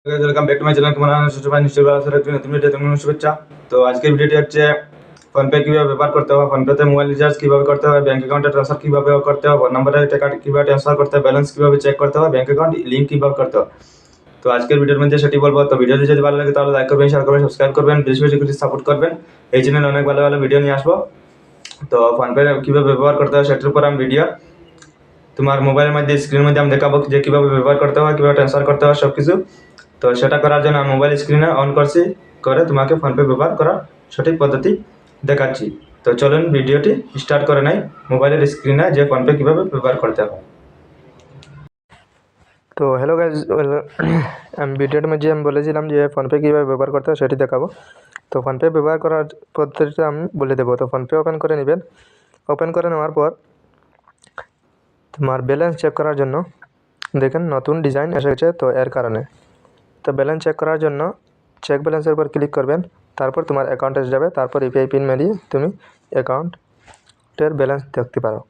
Welcome back to my channel. কেমন আছেন সবাই? নিশ্চয়ই ভালো আছেন। একটি নতুন ভিডিওতে আপনাদের শুভেচ্ছা। তো আজকের ভিডিওটি হচ্ছে ফোনপে কিভাবে ব্যবহার করতে হয়, ফোনপেতে মোবাইল রিচার্জ কিভাবে করতে হয়, ব্যাংক অ্যাকাউন্টে ট্রান্সফার কিভাবে করতে হয়, ফোন নম্বরে টাকা কিভাবে ট্রান্সফার করতে হয়, ব্যালেন্স কিভাবে চেক করতে হয়, ব্যাংক অ্যাকাউন্ট লিঙ্ক কিভাবে করতে হয়। তো আজকের ভিডিওর মধ্যে সেটি বলবো। তো ভিডিওটি যদি ভালো লাগে তাহলে লাইক করবেন, শেয়ার করবেন, সাবস্ক্রাইব করবেন, বেশি বেশি করে সাপোর্ট করবেন। এই চ্যানেলে অনেক ভালো ভালো ভিডিও নিয়ে আসবো। তো ফোনপে কিভাবে ব্যবহার করতে হয় সেটার উপর আমি ভিডিও তোমার মোবাইলের মধ্যে স্ক্রিনের মধ্যে আমি দেখাবো যে কীভাবে ব্যবহার করতে হয়, কীভাবে ট্রান্সফার করতে হয় সব কিছু। তো সেটা করার জন্য আমি মোবাইল স্ক্রিনে অন করছি, করে তোমাকে ফোনপে ব্যবহার করার সঠিক পদ্ধতি দেখাচ্ছি। তো চলুন ভিডিওটি স্টার্ট করে নেই। মোবাইলের স্ক্রিনে যে ফোনপে কীভাবে ব্যবহার করতে হয়। তো হ্যালো গাইজ, আমি ভিডিওর মধ্যে আমি বলেছিলাম যে ফোনপে কীভাবে ব্যবহার করতে হয় সেটি দেখাবো। তো ফোনপে ব্যবহার করার পদ্ধতিটা আমি বলে দেবো। তো ফোনপে ওপেন করে নেবেন। ওপেন করে নেওয়ার পর তোমার ব্যালেন্স চেক করার জন্য দেখেন নতুন ডিজাইন এসেছে, তো এর কারণে তো ব্যালেন্স চেক করার জন্য চেক ব্যালেন্সের উপর ক্লিক করবেন। তারপর তোমার অ্যাকাউন্টে যাবে, তারপর ইউপিআই পিন মারিয়ে তুমি অ্যাকাউন্টের ব্যালেন্স দেখতে পারো।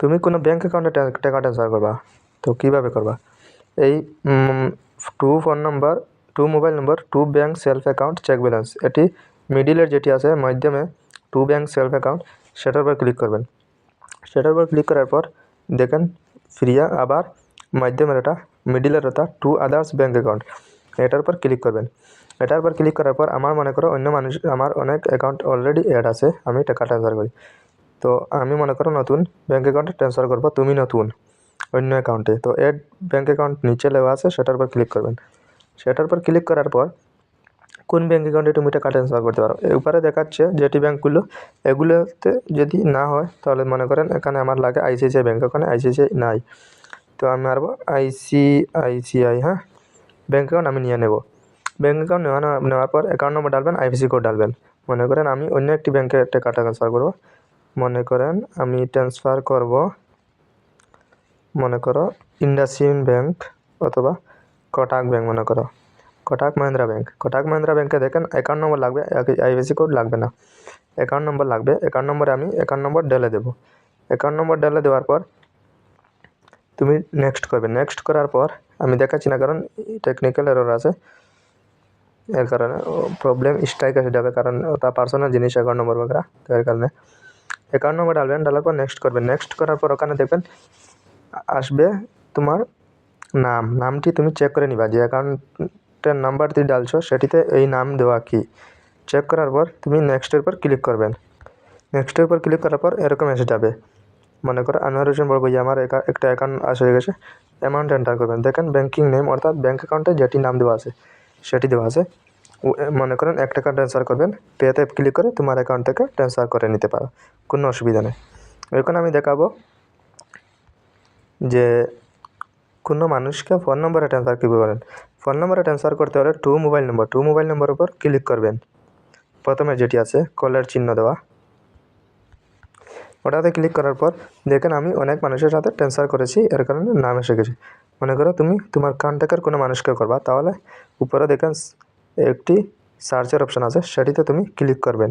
তুমি কোনো ব্যাঙ্ক অ্যাকাউন্টে টাকা ট্রান্সফার করবা, তো কীভাবে করবা? এই to phone number, to mobile number, to bank self account check balance, এটি মিডিলের যেটি আছে মাধ্যমে টু ব্যাঙ্ক সেলফ অ্যাকাউন্ট, সেটার উপর ক্লিক করবেন। সেটার উপর ক্লিক করার পর দেখেন ফিরিয়া আবার মাধ্যমের এটা মিডিলের এটা টু আদার্স ব্যাঙ্ক অ্যাকাউন্ট, এটার উপর ক্লিক করবেন। এটার উপর ক্লিক করার পর আমার মনে করো অন্য মানুষ, আমার অনেক অ্যাকাউন্ট অলরেডি অ্যাড আছে, আমি টাকা ট্রান্সফার করি। তো আমি মনে করো নতুন ব্যাঙ্ক অ্যাকাউন্টে ট্রান্সফার করবো, তুমি নতুন অন্য অ্যাকাউন্টে। তো এড ব্যাঙ্ক অ্যাকাউন্ট নিচে লেওয়া আছে, সেটার উপর ক্লিক করবেন। সেটার উপর ক্লিক করার পর কোন ব্যাঙ্ক অ্যাকাউন্টে তুমি টাকা ট্রান্সফার করতে পারো উপরে দেখাচ্ছে যেটি ব্যাঙ্কগুলো, এগুলোতে যদি না হয় তাহলে মনে করেন এখানে আমার লাগে আইসিআইসিআই ব্যাঙ্ক, ওখানে আইসিআইসিআই নাই, তো আমি মারবো আইসিআইসিআই। হ্যাঁ, ব্যাঙ্ক অ্যাকাউন্ট আমি নিয়ে নেব। ব্যাঙ্ক অ্যাকাউন্ট নেওয়ার পর অ্যাকাউন্ট নম্বর ডালবেন, আইএফএসসি কোড ডালবেন। মনে করেন আমি অন্য একটি ব্যাঙ্কে টাকা ট্রান্সফার করব। মনে করেন আমি ট্রান্সফার করব, মনে করো ইন্ডাসইন্ড ব্যাঙ্ক অথবা কোটাক ব্যাঙ্ক, মনে করো কোটাক মহিন্দ্রা ব্যাঙ্ক। কোটাক মহিন্দ্রা ব্যাঙ্কে দেখেন অ্যাকাউন্ট নম্বর লাগবে, আইএফএসসি কোড লাগবে না, অ্যাকাউন্ট নম্বর লাগবে। অ্যাকাউন্ট নম্বরে আমি অ্যাকাউন্ট নম্বর ঢেলে দেবো। অ্যাকাউন্ট নম্বর ঢেলে দেওয়ার পর তুমি নেক্সট করবে। নেক্সট করার পর আমি দেখাচ্ছি না, কারণ টেকনিক্যাল এরর আছে, এর কারণে প্রবলেম স্ট্রাইক এসে যাবে, কারণ ওটা পার্সোনাল জিনিস অ্যাকাউন্ট নম্বর বগেরা, তো এর কারণে অ্যাকাউন্ট নম্বর ডালবেন। ডালার পর নেক্সট করবেন। নেক্সট করার পর ওখানে দেখবেন আসবে তোমার নামটি তুমি চেক করে নিবা, যে অ্যাকাউন্টের নাম্বার দিয়ে ডালছো সেটিতে এই নাম দেওয়া কি। চেক করার পর তুমি নেক্সটের উপর ক্লিক করবেন। নেক্সটের উপর ক্লিক করার পর এরকম এসে যাবে, মনে করো আনোয়ার হোসেন বড় ভাই, আমার একটা অ্যাকাউন্ট হয়ে গেছে। অ্যামাউন্ট এন্টার করবেন। দেখেন ব্যাঙ্কিং নেম অর্থাৎ ব্যাঙ্ক অ্যাকাউন্টে যেটি নাম দেওয়া আছে সেটি দেওয়া আছে। মনে করেন 1 টাকা ট্রান্সফার করবেন, পেতে ক্লিক করে তোমার অ্যাকাউন্ট থেকে ট্রান্সফার করে নিতে পারো, কোনো অসুবিধা নেই। এখন আমি দেখাবো যে কোনো মানুষকে ফোন নম্বরে ট্রান্সফার কীভাবে করেন। ফোন নম্বরে ট্রান্সফার করতে হলে টু মোবাইল নম্বরের উপর ক্লিক করবেন। প্রথমে যেটি আছে কলের চিহ্ন দেওয়া, ওটাতে ক্লিক করার পর দেখেন আমি অনেক মানুষের সাথে ট্রান্সফার করেছি, এর কারণে নাম এসে গেছে। মনে করো তুমি তোমার কন্ট্যাক্টের কোনো মানুষকে করবা, তাহলে উপরে দেখেন একটি সার্চের অপশান আছে, সেটিতে তুমি ক্লিক করবেন।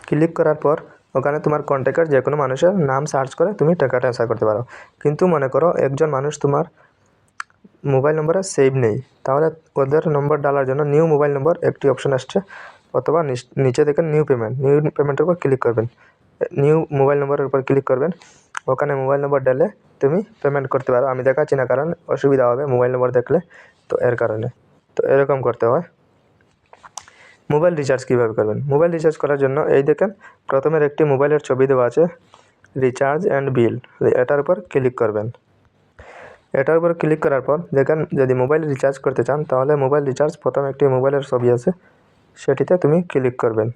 ক্লিক করার পর ওখানে তোমার কন্ট্যাক্টের যে কোনো মানুষের নাম সার্চ করে তুমি টাকা ট্রান্সফার করতে পারো। কিন্তু মনে করো একজন মানুষ তোমার মোবাইল নম্বরে সেভ নেই, তাহলে ওদের নম্বর ডালার জন্য নিউ মোবাইল নম্বর একটি অপশান আসছে, অথবা নিচে দেখেন নিউ পেমেন্টের উপর ক্লিক করবেন। নিউ মোবাইল নম্বরের উপর ক্লিক করবেন। ওখানে মোবাইল নম্বর ডালে তুমি পেমেন্ট করতে পারো। আমি দেখাচ্ছি না, কারণ অসুবিধা হবে মোবাইল নম্বর দেখলে, তো এর কারণে। তো এরকম করতে হয়। মোবাইল রিচার্জ কীভাবে করবেন? মোবাইল রিচার্জ করার জন্য এই দেখেন প্রথমের একটি মোবাইলের ছবি দেওয়া আছে, রিচার্জ অ্যান্ড বিল, এটার উপর ক্লিক করবেন। এটার উপর ক্লিক করার পর দেখেন যদি মোবাইল রিচার্জ করতে চান তাহলে মোবাইল রিচার্জ, প্রথমে একটি মোবাইলের ছবি আছে, সেটিতে তুমি ক্লিক করবেন।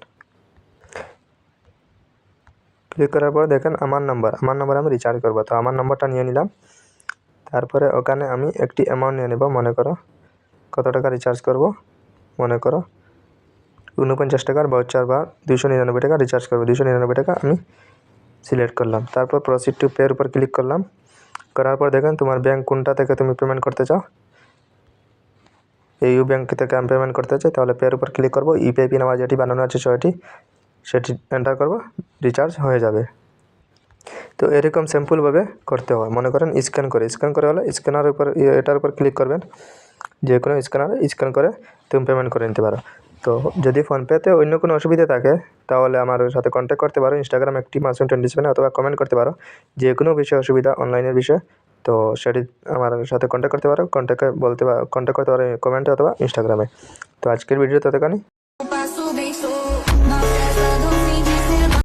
ক্লিক করার পর দেখেন আমার নাম্বার আমি রিচার্জ করবো, তো আমার নাম্বারটা নিয়ে নিলাম। তারপরে ওখানে আমি একটি অ্যামাউন্ট নিয়ে নেব, মনে করো কত টাকা রিচার্জ করব, মনে করো 49 টাকার ভাউচার বা 299 টাকা রিচার্জ করবো। 299 টাকা আমি সিলেক্ট করলাম। তারপর প্রসিড টু পের উপর ক্লিক করলাম। করার পর দেখেন তোমার ব্যাঙ্ক কোনটা থেকে তুমি পেমেন্ট করতে চাও। ইউ ব্যাঙ্ক থেকে আমি পেমেন্ট করতে চাই, তাহলে পের উপর ক্লিক করবো। ইউপিআই পিন আমার যেটি বানানো আছে সেটি এন্টার করব, রিচার্জ হয়ে যাবে। তো এরকম সিম্পলভাবে করতে হয়। মনে করেন স্ক্যান করে হলে স্ক্যানার উপর এটার উপর ক্লিক করবেন। যে কোনো স্ক্যানারে স্ক্যান করে তুমি পেমেন্ট করে নিতে পারো। তো যদি ফোনপেতে অন্য কোনো অসুবিধা থাকে তাহলে আমার সাথে কন্ট্যাক্ট করতে পারো, ইনস্টাগ্রাম একটি মাসুম27 অথবা কমেন্ট করতে পারো যে কোনো বিষয়ে অসুবিধা অনলাইনের বিষয়ে। তো সেটি আমার সাথে কন্ট্যাক্ট করতে পারো, কন্ট্যাক্ট করতে পারো কমেন্টে অথবা ইনস্টাগ্রামে। তো আজকের ভিডিও ততখানি।